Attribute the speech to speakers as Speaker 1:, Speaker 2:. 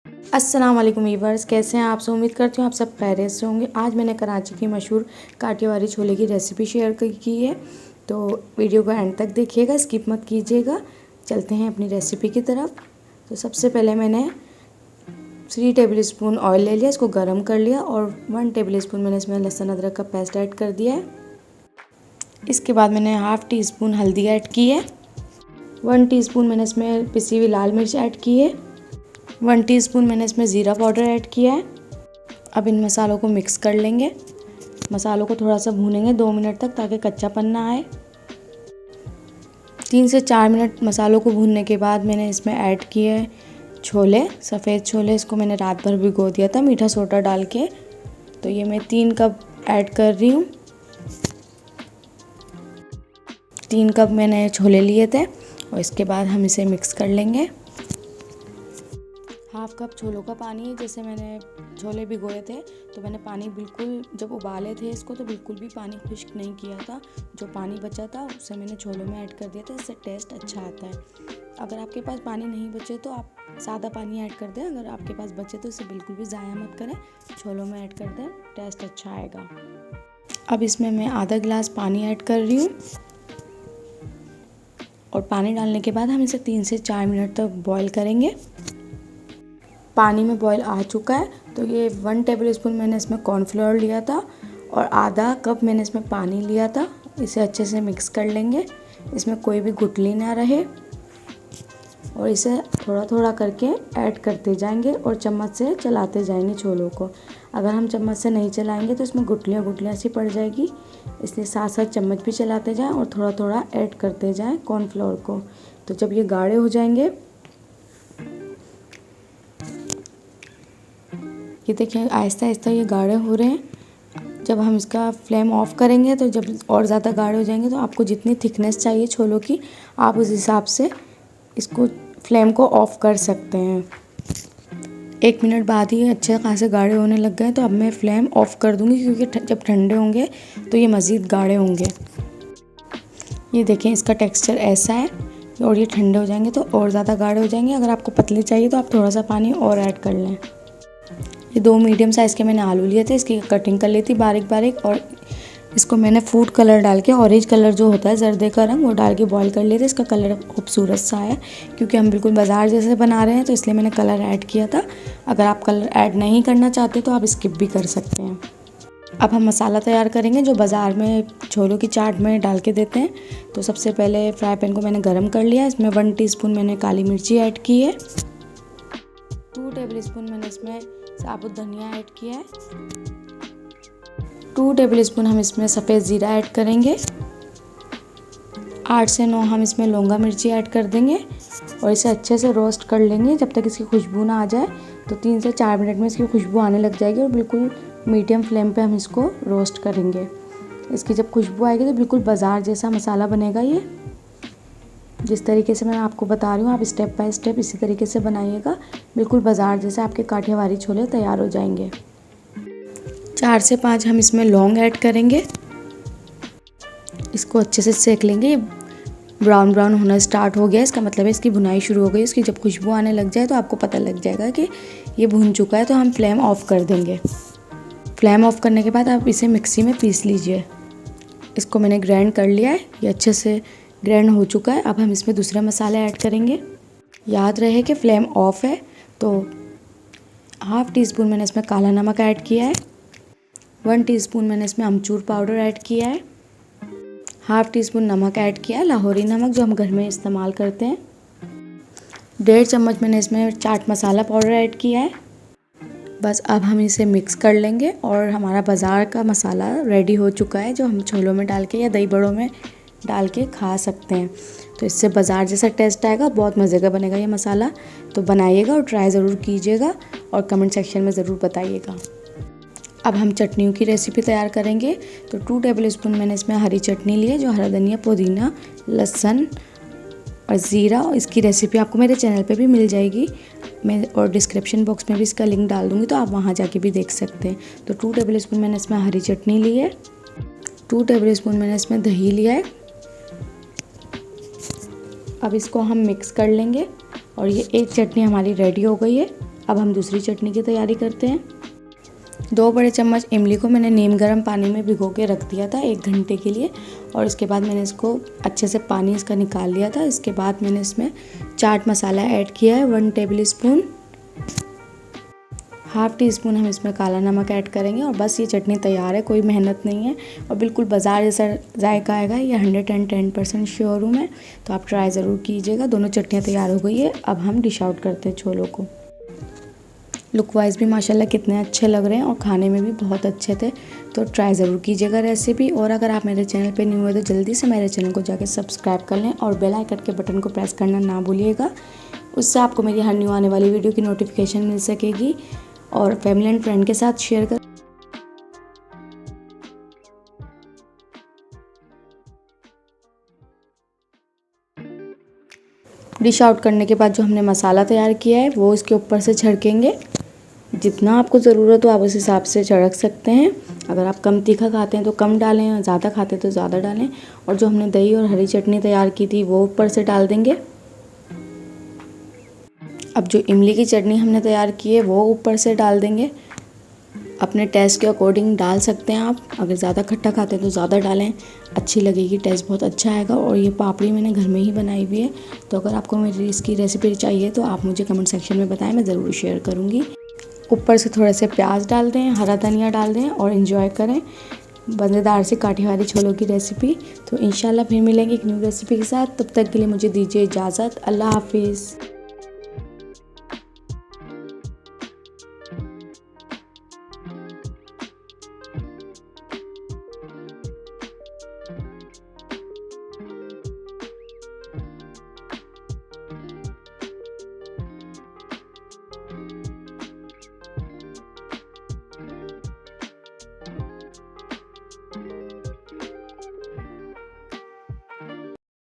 Speaker 1: अस्सलाम वालेकुम वीवर्स, कैसे हैं आप सब। उम्मीद करती हूँ आप सब खैरियत से होंगे। आज मैंने कराची की मशहूर काठियावाड़ी छोले की रेसिपी शेयर की है, तो वीडियो को एंड तक देखिएगा, स्किप मत कीजिएगा। चलते हैं अपनी रेसिपी की तरफ। तो सबसे पहले मैंने 3 टेबल स्पून ऑयल ले लिया, इसको गर्म कर लिया और 1 टेबल स्पून मैंने इसमें लहसुन अदरक का पेस्ट ऐड कर दिया है। इसके बाद मैंने हाफ़ टी स्पून हल्दी ऐड की है, 1 टीस्पून मैंने इसमें पिसी हुई लाल मिर्च ऐड की है, 1 टीस्पून मैंने इसमें ज़ीरा पाउडर ऐड किया है। अब इन मसालों को मिक्स कर लेंगे। मसालों को थोड़ा सा भूनेंगे 2 मिनट तक, ताकि कच्चापन ना आए। 3 से 4 मिनट मसालों को भूनने के बाद मैंने इसमें ऐड किए छोले, सफ़ेद छोले। इसको मैंने रात भर भिगो दिया था मीठा सोडा डाल के। तो ये मैं 3 कप ऐड कर रही हूँ। 3 कप मैंने छोले लिए थे और इसके बाद हम इसे मिक्स कर लेंगे। हाफ़ कप छोलों का पानी है। जैसे मैंने छोले भिगोए थे तो मैंने पानी बिल्कुल, जब उबाले थे इसको, तो बिल्कुल भी पानी खुश्क नहीं किया था। जो पानी बचा था उसे मैंने छोलों में ऐड कर दिया था, इससे टेस्ट अच्छा आता है। अगर आपके पास पानी नहीं बचे तो आप सादा पानी ऐड कर दें। अगर आपके पास बचे तो इसे बिल्कुल भी ज़ाया मत करें, छोलों में ऐड कर दें, टेस्ट अच्छा आएगा। अब इसमें मैं आधा गिलास पानी ऐड कर रही हूँ और पानी डालने के बाद हम इसे 3 से 4 मिनट तक बॉईल करेंगे। पानी में बॉईल आ चुका है, तो ये 1 टेबल स्पून मैंने इसमें कॉर्नफ्लोर लिया था और आधा कप मैंने इसमें पानी लिया था। इसे अच्छे से मिक्स कर लेंगे, इसमें कोई भी गुठली ना रहे, और इसे थोड़ा थोड़ा करके ऐड करते जाएंगे और चम्मच से चलाते जाएंगे छोलों को। अगर हम चम्मच से नहीं चलाएंगे तो इसमें गुठलियाँ सी पड़ जाएगी, इसलिए साथ साथ चम्मच भी चलाते जाएं और थोड़ा थोड़ा ऐड करते जाएं कॉर्नफ्लोर को। तो जब ये गाढ़े हो जाएंगे, ये देखिए आहिस्ता आहिस्ता ये गाढ़े हो रहे हैं। जब हम इसका फ्लेम ऑफ करेंगे तो जब और ज़्यादा गाढ़े हो जाएंगे, तो आपको जितनी थिकनेस चाहिए छोलों की, आप उस हिसाब से इसको फ्लेम को ऑफ़ कर सकते हैं। 1 मिनट बाद ही अच्छे खासे गाढ़े होने लग गए, तो अब मैं फ्लेम ऑफ़ कर दूँगी, क्योंकि जब ठंडे होंगे तो ये मज़ीद गाढ़े होंगे। ये देखें इसका टेक्सचर ऐसा है, और ये ठंडे हो जाएंगे तो और ज़्यादा गाढ़े हो जाएंगे। अगर आपको पतले चाहिए तो आप थोड़ा सा पानी और ऐड कर लें। ये 2 मीडियम साइज़ के मैंने आलू लिए थे, इसकी कटिंग कर ली थी बारीक बारीक, और इसको मैंने फूड कलर डाल के, ऑरेंज कलर जो होता है जर्दे का रंग, वो डाल के बॉईल कर लिए थे। इसका कलर खूबसूरत सा है, क्योंकि हम बिल्कुल बाज़ार जैसे बना रहे हैं, तो इसलिए मैंने कलर ऐड किया था। अगर आप कलर ऐड नहीं करना चाहते तो आप स्किप भी कर सकते हैं। अब हम मसाला तैयार करेंगे, जो बाज़ार में छोलों की चाट में डाल के देते हैं। तो सबसे पहले फ्राई पैन को मैंने गर्म कर लिया, इसमें 1 टीस्पून मैंने काली मिर्ची ऐड की है, 2 टेबल स्पून मैंने इसमें साबुत धनिया ऐड किया है, 2 टेबल स्पून हम इसमें सफ़ेद ज़ीरा ऐड करेंगे, 8 से 9 हम इसमें लौंगा मिर्ची ऐड कर देंगे और इसे अच्छे से रोस्ट कर लेंगे जब तक इसकी खुशबू ना आ जाए। तो 3 से 4 मिनट में इसकी खुशबू आने लग जाएगी, और बिल्कुल मीडियम फ्लेम पे हम इसको रोस्ट करेंगे। इसकी जब खुशबू आएगी तो बिल्कुल बाज़ार जैसा मसाला बनेगा। ये जिस तरीके से मैं आपको बता रही हूँ, आप स्टेप बाय स्टेप इसी तरीके से बनाइएगा, बिल्कुल बाज़ार जैसे आपके काठियावाड़ी छोले तैयार हो जाएंगे। 4 से 5 हम इसमें लौंग ऐड करेंगे, इसको अच्छे से सेक लेंगे। ब्राउन ब्राउन होना स्टार्ट हो गया, इसका मतलब है इसकी भुनाई शुरू हो गई। इसकी जब खुशबू आने लग जाए तो आपको पता लग जाएगा कि ये भुन चुका है, तो हम फ्लेम ऑफ़ कर देंगे। फ्लेम ऑफ़ करने के बाद आप इसे मिक्सी में पीस लीजिए। इसको मैंने ग्राइंड कर लिया है, ये अच्छे से ग्राइंड हो चुका है। अब हम इसमें दूसरे मसाले ऐड करेंगे। याद रहे कि फ्लेम ऑफ है, तो हाफ़ टी स्पून मैंने इसमें काला नमक ऐड किया है, 1 टीस्पून मैंने इसमें अमचूर पाउडर ऐड किया है, हाफ़ टी स्पून नमक ऐड किया है, लाहौरी नमक जो हम घर में इस्तेमाल करते हैं, 1.5 चम्मच मैंने इसमें चाट मसाला पाउडर ऐड किया है। बस अब हम इसे मिक्स कर लेंगे और हमारा बाज़ार का मसाला रेडी हो चुका है, जो हम छोलों में डाल के या दही बड़ों में डाल के खा सकते हैं। तो इससे बाज़ार जैसा टेस्ट आएगा, बहुत मज़े का बनेगा ये मसाला। तो बनाइएगा और ट्राई ज़रूर कीजिएगा और कमेंट सेक्शन में ज़रूर बताइएगा। अब हम चटनियों की रेसिपी तैयार करेंगे। तो 2 टेबल स्पून मैंने इसमें हरी चटनी ली है, जो हरा धनिया, पुदीना, लहसुन और ज़ीरा। इसकी रेसिपी आपको मेरे चैनल पे भी मिल जाएगी, मैं और डिस्क्रिप्शन बॉक्स में भी इसका लिंक डाल दूँगी, तो आप वहाँ जाके भी देख सकते हैं। तो 2 टेबल स्पून मैंने इसमें हरी चटनी ली है, 2 टेबल स्पून मैंने इसमें दही लिया है। अब इसको हम मिक्स कर लेंगे और ये एक चटनी हमारी रेडी हो गई है। अब हम दूसरी चटनी की तैयारी करते हैं। 2 बड़े चम्मच इमली को मैंने नीम गर्म पानी में भिगो के रख दिया था 1 घंटे के लिए, और इसके बाद मैंने इसको अच्छे से पानी इसका निकाल लिया था। इसके बाद मैंने इसमें चाट मसाला ऐड किया है 1 टेबल स्पून। ½ टीस्पून हम इसमें काला नमक ऐड करेंगे और बस ये चटनी तैयार है, कोई मेहनत नहीं है और बिल्कुल बाज़ार जैसा जायका आएगा। ये 110% श्योर हूँ मैं, तो आप ट्राई ज़रूर कीजिएगा। दोनों चटनियाँ तैयार हो गई है। अब हम डिश आउट करते हैं छोलों को। लुक वाइज भी माशाल्लाह कितने अच्छे लग रहे हैं और खाने में भी बहुत अच्छे थे, तो ट्राई ज़रूर कीजिएगा रेसिपी। और अगर आप मेरे चैनल पे न्यू है तो जल्दी से मेरे चैनल को जाके सब्सक्राइब कर लें और बेल आइकन के बटन को प्रेस करना ना भूलिएगा। उससे आपको मेरी हर न्यू आने वाली वीडियो की नोटिफिकेशन मिल सकेगी। और फैमिली एंड फ्रेंड के साथ शेयर कर। डिश आउट करने के बाद जो हमने मसाला तैयार किया है वो इसके ऊपर से छिड़केंगे। जितना आपको ज़रूरत हो आप उस हिसाब से छिड़क सकते हैं। अगर आप कम तीखा खाते हैं तो कम डालें और ज़्यादा खाते हैं तो ज़्यादा डालें। और जो हमने दही और हरी चटनी तैयार की थी वो ऊपर से डाल देंगे। अब जो इमली की चटनी हमने तैयार की है वो ऊपर से डाल देंगे। अपने टेस्ट के अकॉर्डिंग डाल सकते हैं आप। अगर ज़्यादा खट्टा खाते हैं तो ज़्यादा डालें, अच्छी लगेगी, टेस्ट बहुत अच्छा आएगा। और ये पापड़ी मैंने घर में ही बनाई हुई है, तो अगर आपको मेरी इसकी रेसिपी चाहिए तो आप मुझे कमेंट सेक्शन में बताएं, मैं ज़रूर शेयर करूँगी। ऊपर से थोड़े से प्याज डाल दें, हरा धनिया डाल दें और एंजॉय करें मज़ेदार से काठियावाड़ी छोलों की रेसिपी। तो इंशाल्लाह फिर मिलेंगे एक न्यू रेसिपी के साथ। तब तक के लिए मुझे दीजिए इजाज़त। अल्लाह हाफिज़।